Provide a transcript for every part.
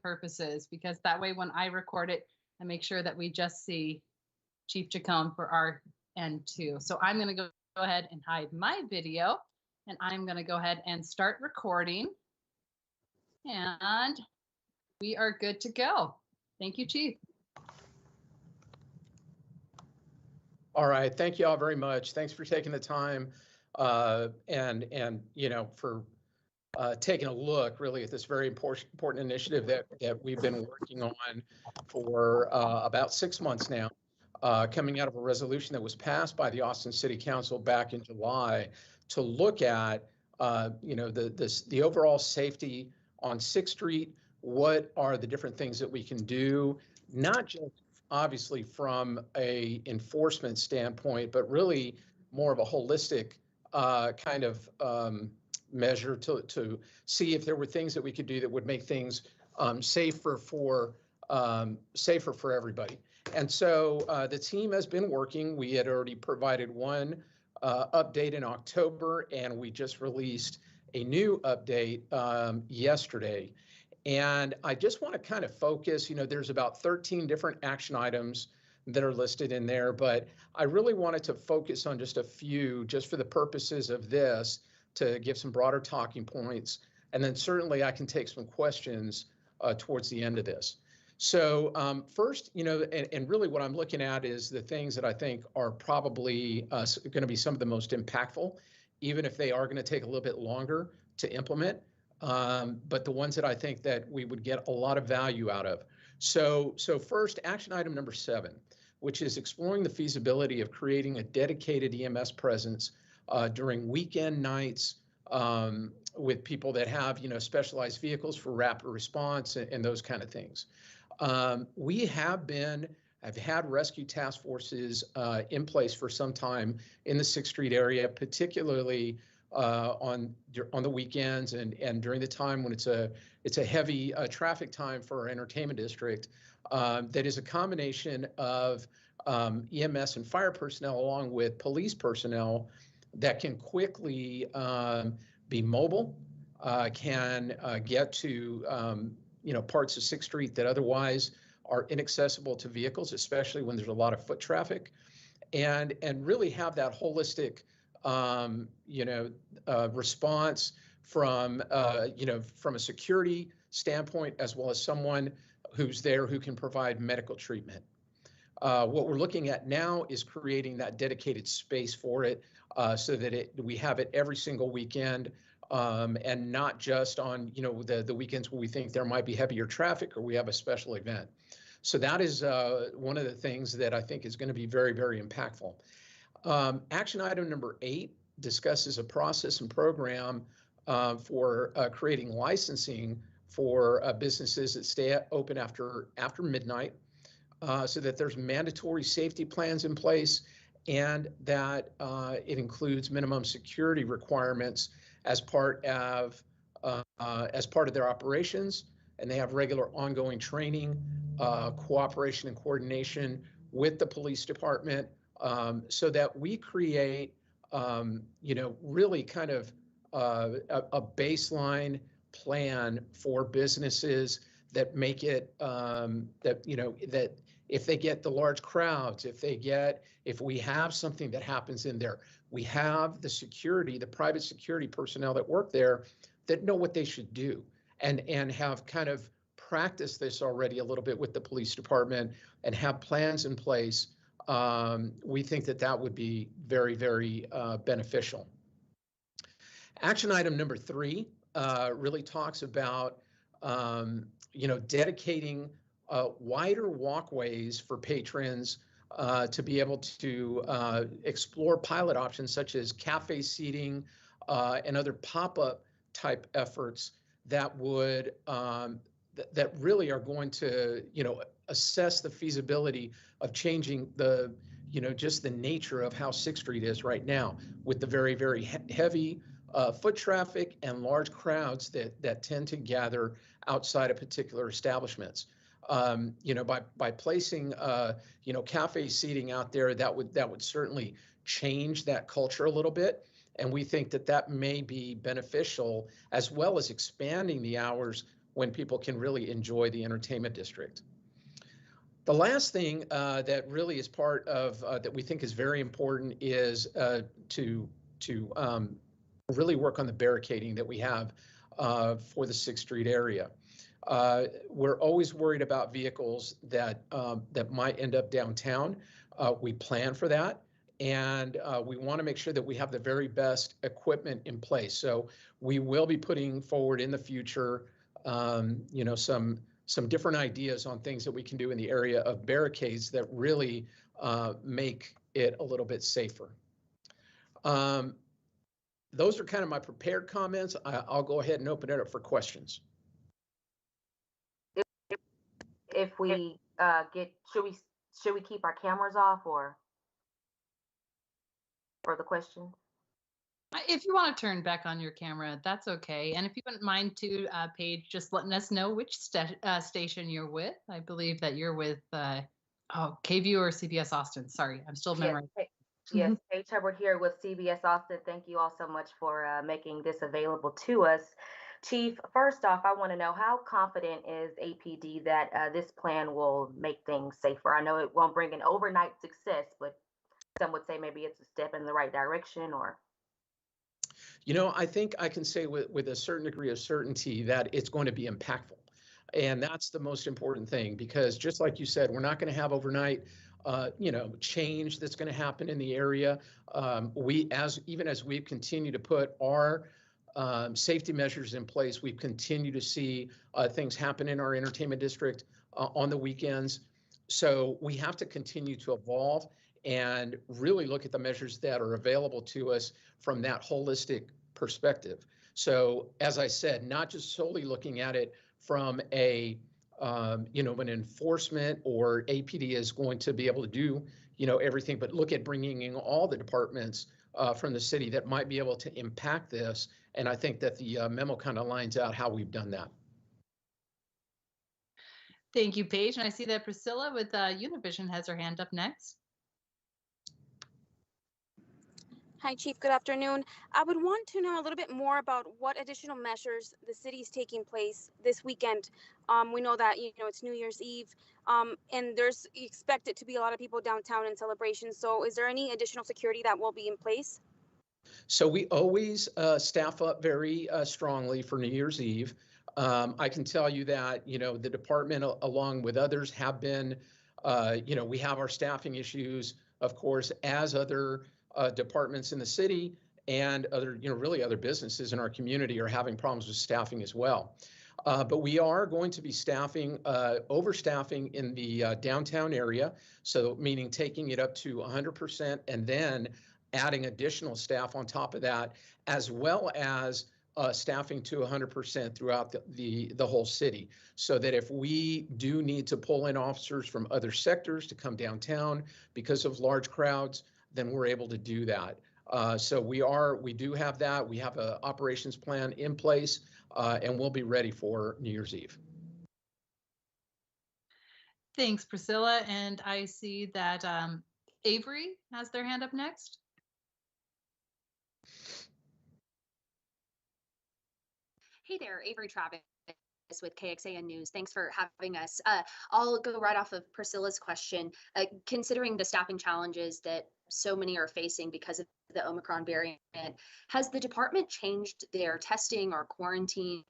purposes, because that way when I record it, I make sure that we just see Chief Chacon for our end too. So I'm going to go ahead and hide my video, and I'm going to go ahead and start recording, and we are good to go. Thank you, Chief. All right, thank you all very much. Thanks for taking the time and you know, for taking a look really at this very important initiative that we've been working on for about 6 months now, coming out of a resolution that was passed by the Austin City Council back in July to look at you know, the overall safety on 6th Street. What are the different things that we can do, not just obviously from a enforcement standpoint, but really more of a holistic kind of measure to see if there were things that we could do that would make things safer for everybody. And so the team has been working. We had already provided one update in October, and we just released a new update yesterday. And I just want to kind of focus, you know, there's about 13 different action items that are listed in there, but I really wanted to focus on just a few, just for the purposes of this, to give some broader talking points. And then certainly I can take some questions towards the end of this. So first, you know, and really what I'm looking at is the things that I think are probably going to be some of the most impactful, even if they are going to take a little bit longer to implement. But the ones that I think that we would get a lot of value out of. So first, action item number 7, which is exploring the feasibility of creating a dedicated EMS presence during weekend nights with people that have, you know, specialized vehicles for rapid response and those kind of things. We have had rescue task forces in place for some time in the 6th Street area, particularly on the weekends and during the time when it's a heavy traffic time for our entertainment district. That is a combination of EMS and fire personnel along with police personnel that can quickly be mobile, can get to you know, parts of 6th Street that otherwise are inaccessible to vehicles, especially when there's a lot of foot traffic, and really have that holistic you know, response from, you know, from a security standpoint, as well as someone who's there who can provide medical treatment. What we're looking at now is creating that dedicated space for it so that we have it every single weekend and not just on, you know, the weekends where we think there might be heavier traffic or we have a special event. So that is one of the things that I think is going to be very, very impactful. Action item number 8 discusses a process and program for creating licensing for businesses that stay open after midnight, so that there's mandatory safety plans in place and that it includes minimum security requirements as part of their operations, and they have regular ongoing training, cooperation and coordination with the police department. So that we create, you know, really kind of a baseline plan for businesses that make it, that, you know, that if they get the large crowds, if we have something that happens in there, we have the security, the private security personnel that work there that know what they should do and have kind of practiced this already a little bit with the police department and have plans in place. We think that would be very, very beneficial. Action item number 3 really talks about, you know, dedicating wider walkways for patrons to be able to explore pilot options such as cafe seating and other pop-up type efforts that would that really are going to, you know, assess the feasibility of changing the, you know, just the nature of how 6th Street is right now with the very, very heavy foot traffic and large crowds that tend to gather outside of particular establishments. You know, by placing, you know, cafe seating out there, that would certainly change that culture a little bit. And we think that may be beneficial, as well as expanding the hours when people can really enjoy the entertainment district. The last thing that really is part of that we think is very important is to really work on the barricading that we have for the 6th Street area. We're always worried about vehicles that might end up downtown. We plan for that, and we want to make sure that we have the very best equipment in place. So we will be putting forward in the future, some different ideas on things that we can do in the area of barricades that really make it a little bit safer. Those are kind of my prepared comments. I'll go ahead and open it up for questions. If we should we keep our cameras off or for the question? If you want to turn back on your camera, that's okay. And if you wouldn't mind to Paige, just letting us know which station you're with. I believe that you're with KVUE or CBS Austin. Sorry, I'm still memorizing. Yes, Paige Hubbard here with CBS Austin. Thank you all so much for making this available to us. Chief, first off, I want to know, how confident is APD that this plan will make things safer? I know it won't bring an overnight success, but some would say maybe it's a step in the right direction. Or, I think I can say with a certain degree of certainty that it's going to be impactful. And that's the most important thing, because just like you said, we're not going to have overnight change that's going to happen in the area. Even as we've continued to put our safety measures in place, we've continued to see things happen in our entertainment district on the weekends. So we have to continue to evolve and really look at the measures that are available to us from that holistic perspective. So as I said, not just solely looking at it from an enforcement or APD is going to be able to do, everything, but look at bringing in all the departments from the city that might be able to impact this. And I think that the memo kind of lines out how we've done that. Thank you, Paige. And I see that Priscilla with Univision has her hand up next. Hi, Chief. Good afternoon. I would want to know a little bit more about what additional measures the city is taking place this weekend. We know that, it's New Year's Eve, and there's expected to be a lot of people downtown in celebration. So is there any additional security that will be in place? So we always staff up very strongly for New Year's Eve. I can tell you that, the department, along with others, have been, we have our staffing issues, of course, as other departments in the city and other, really other businesses in our community are having problems with staffing as well. But we are going to be overstaffing in the downtown area. So meaning taking it up to 100% and then adding additional staff on top of that, as well as staffing to 100% throughout the whole city, so that if we do need to pull in officers from other sectors to come downtown because of large crowds, then we're able to do that. So we do have that. We have an operations plan in place, and we'll be ready for New Year's Eve. Thanks, Priscilla. And I see that Avery has their hand up next. Hey there, Avery Travis with KXAN News. Thanks for having us. I'll go right off of Priscilla's question. Considering the staffing challenges that so many are facing because of the Omicron variant, has the department changed their testing or quarantine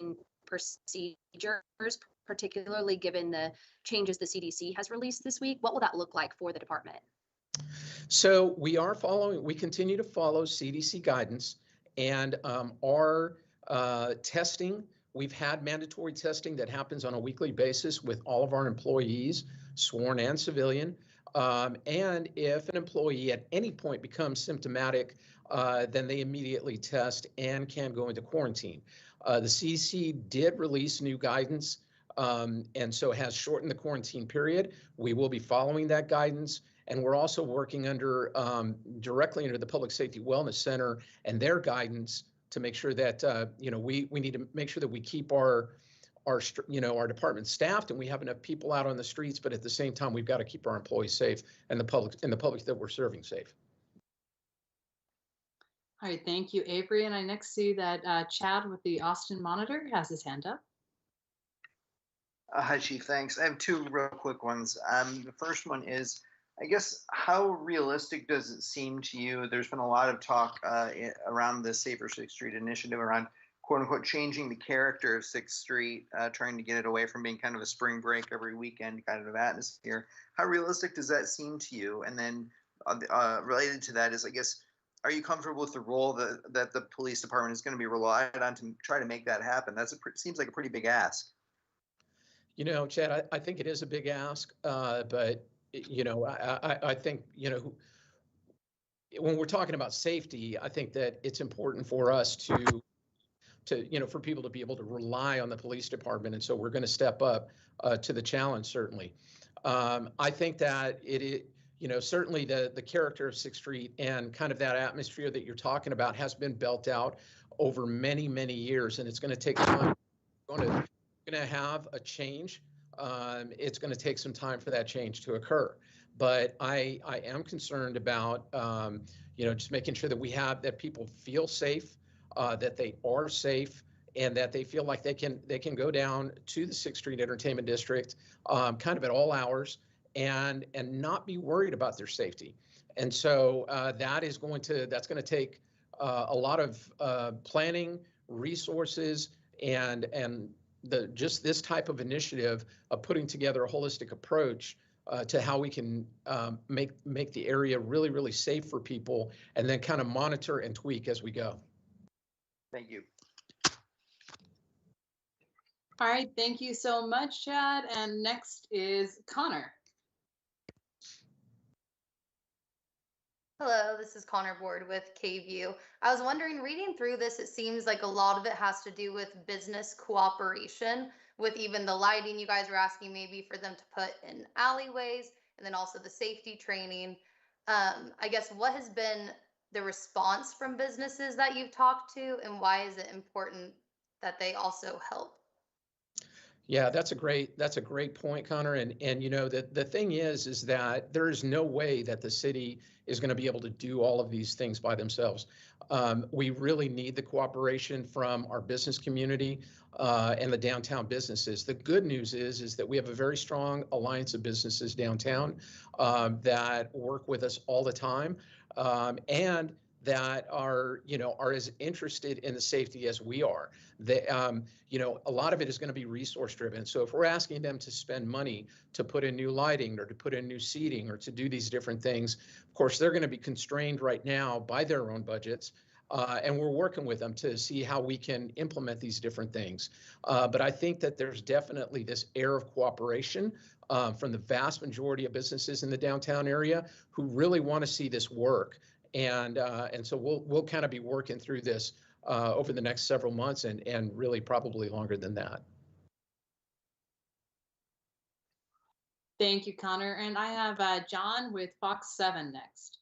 procedures, particularly given the changes the CDC has released this week? What will that look like for the department? So we continue to follow CDC guidance, and our testing, we've had mandatory testing that happens on a weekly basis with all of our employees, sworn and civilian. And if an employee at any point becomes symptomatic, then they immediately test and can go into quarantine. The CDC did release new guidance, and so has shortened the quarantine period. We will be following that guidance. And we're also working directly under the Public Safety Wellness Center and their guidance to make sure that, we need to make sure that we keep our department staffed and we have enough people out on the streets, but at the same time, we've got to keep our employees safe and the public that we're serving safe. All right, thank you, Avery. And I next see that Chad with the Austin Monitor has his hand up. Hi, Chief. Thanks. I have two real quick ones. The first one is, I guess, how realistic does it seem to you? There's been a lot of talk around the Safer 6th Street initiative around quote unquote changing the character of 6th Street, trying to get it away from being kind of a spring break every weekend kind of atmosphere. How realistic does that seem to you? And then related to that is, I guess, are you comfortable with the role that the police department is going to be relied on to try to make that happen? Seems like a pretty big ask. You know, Chad, I think it is a big ask, but you know, I think, you know, when we're talking about safety, I think that it's important for us to you know, for people to be able to rely on the police department, and so we're going to step up to the challenge. Certainly, I think that you know, certainly the character of 6th Street and kind of that atmosphere that you're talking about has been built out over many years, and it's going to take time. Going to have a change. It's going to take some time for that change to occur. But I am concerned about, you know, just making sure that that people feel safe, that they are safe, and that they feel like they can go down to the 6th Street Entertainment District, kind of at all hours, and not be worried about their safety. And so that's going to take a lot of planning, resources, and just this type of initiative of putting together a holistic approach to how we can make the area really safe for people, and then kind of monitor and tweak as we go. Thank you. All right, thank you so much, Chad. And next is Connor. Hello, this is Connor Board with KVUE. I was wondering, reading through this, it seems like a lot of it has to do with business cooperation, with even the lighting you guys were asking maybe for them to put in alleyways, and then also the safety training. I guess, what has been the response from businesses that you've talked to, and why is it important that they also help? Yeah, that's a great point, Connor. And you know, the thing is that there is no way that the city is going to be able to do all of these things by themselves. We really need the cooperation from our business community and the downtown businesses. The good news is that we have a very strong alliance of businesses downtown that work with us all the time, and that are as interested in the safety as we are. You know, a lot of it is going to be resource driven. So if we're asking them to spend money to put in new lighting, or to put in new seating, or to do these different things, of course, they're going to be constrained right now by their own budgets. And we're working with them to see how we can implement these different things. But I think that there's definitely this air of cooperation from the vast majority of businesses in the downtown area who really want to see this work. And so we'll kind of be working through this over the next several months, and really probably longer than that. Thank you, Connor. And I have John with Fox 7 next.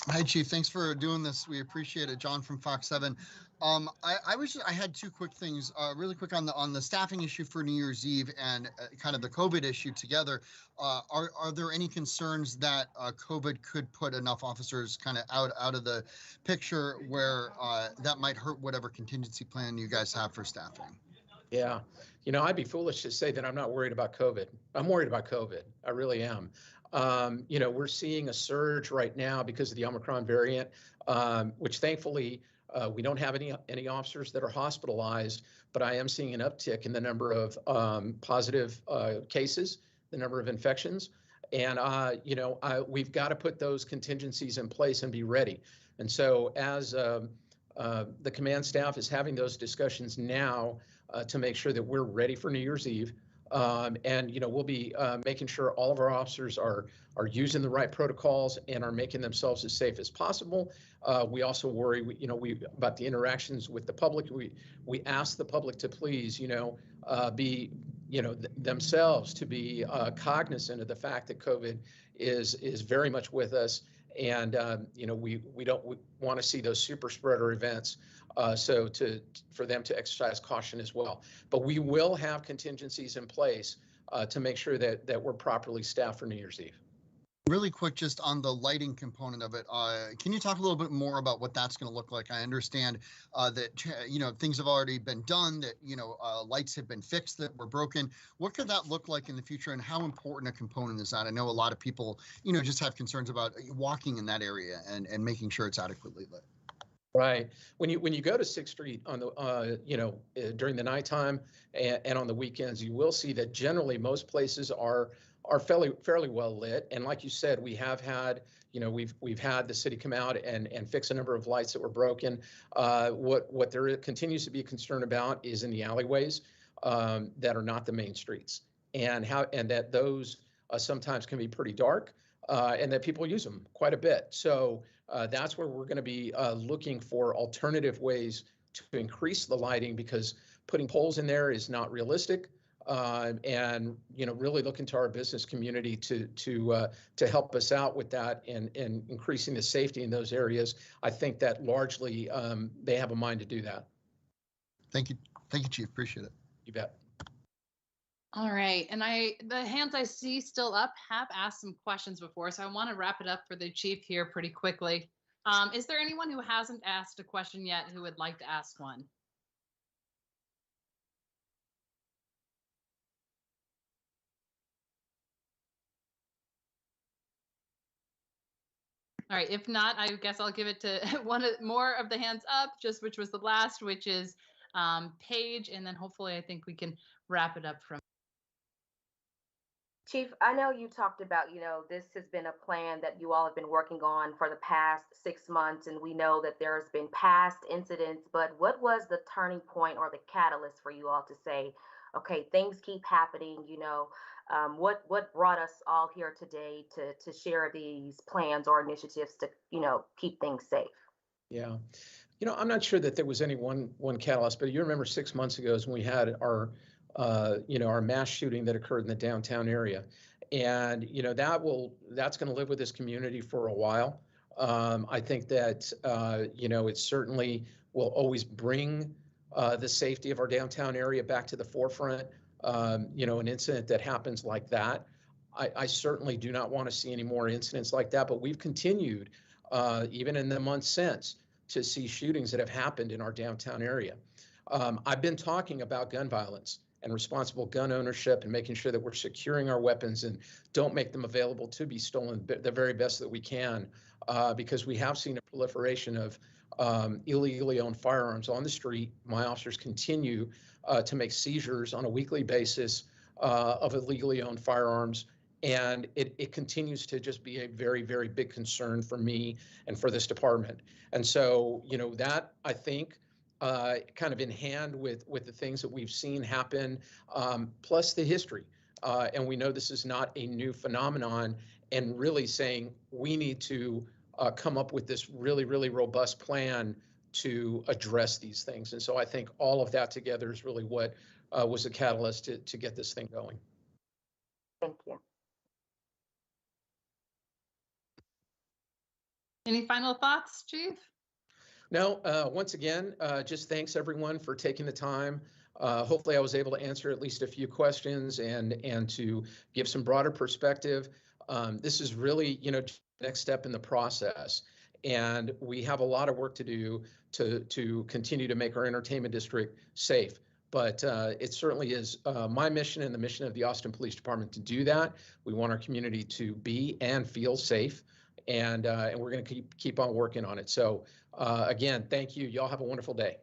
Hi, Chief. Thanks for doing this. We appreciate it. John from Fox 7. I had two quick things, really quick on the staffing issue for New Year's Eve and kind of the COVID issue together. Are there any concerns that COVID could put enough officers kind of out of the picture where that might hurt whatever contingency plan you guys have for staffing? Yeah, you know, I'd be foolish to say that I'm not worried about COVID. I'm worried about COVID. I really am. You know, we're seeing a surge right now because of the Omicron variant, which thankfully we don't have any officers that are hospitalized, but I am seeing an uptick in the number of positive cases, the number of infections. And, you know, we've got to put those contingencies in place and be ready. And so as the command staff is having those discussions now to make sure that we're ready for New Year's Eve. And, you know, we'll be making sure all of our officers are using the right protocols and are making themselves as safe as possible. We also worry, about the interactions with the public. We ask the public to please, be, themselves to be cognizant of the fact that COVID is very much with us. And, we don't want to see those super spreader events. So for them to exercise caution as well. But we will have contingencies in place to make sure that we're properly staffed for New Year's Eve. Really quick, just on the lighting component of it, can you talk a little bit more about what that's going to look like? I understand that, things have already been done, that, lights have been fixed that were broken. What could that look like in the future, and how important a component is that? I know a lot of people, just have concerns about walking in that area and making sure it's adequately lit. Right. When you go to 6th Street on the during the nighttime and on the weekends, you will see that generally most places are fairly well lit. And like you said, we have had we've had the city come out and fix a number of lights that were broken. What there continues to be a concern about is in the alleyways that are not the main streets, and that those sometimes can be pretty dark, and that people use them quite a bit. So that's where we're going to be looking for alternative ways to increase the lighting, because putting poles in there is not realistic. And really looking to our business community to help us out with that and increasing the safety in those areas. I think that largely they have a mind to do that. Thank you, Chief. Appreciate it. You bet. All right, and the hands I see still up have asked some questions before, so I want to wrap it up for the chief here pretty quickly. Is there anyone who hasn't asked a question yet who would like to ask one? All right, if not, I guess I'll give it to more of the hands up, which was the last, which is Paige, and then hopefully I think we can wrap it up from. Chief, I know you talked about, this has been a plan that you all have been working on for the past 6 months, and we know that there's been past incidents, but what was the turning point or the catalyst for you all to say, okay, things keep happening, what brought us all here today to share these plans or initiatives to, keep things safe? Yeah. I'm not sure that there was any one catalyst, but you remember 6 months ago is when we had our mass shooting that occurred in the downtown area. And, that's going to live with this community for a while. I think that, it certainly will always bring the safety of our downtown area back to the forefront. An incident that happens like that, I certainly do not want to see any more incidents like that, but we've continued, even in the months since, to see shootings that have happened in our downtown area. I've been talking about gun violence and responsible gun ownership and making sure that we're securing our weapons and don't make them available to be stolen the very best that we can, because we have seen a proliferation of illegally owned firearms on the street. My officers continue to make seizures on a weekly basis of illegally owned firearms. And it continues to just be a very, very big concern for me and for this department. And so, that I think kind of in hand with the things that we've seen happen, plus the history. And we know this is not a new phenomenon, and really saying we need to come up with this really, really robust plan to address these things. And so I think all of that together is really what was a catalyst to get this thing going. Thank you. Any final thoughts, Chief? No, once again, just thanks everyone for taking the time. Hopefully I was able to answer at least a few questions and to give some broader perspective. This is really, the next step in the process. And we have a lot of work to do to continue to make our entertainment district safe. But it certainly is my mission and the mission of the Austin Police Department to do that. We want our community to be and feel safe. And we're going to keep on working on it. So again, thank you. Y'all have a wonderful day.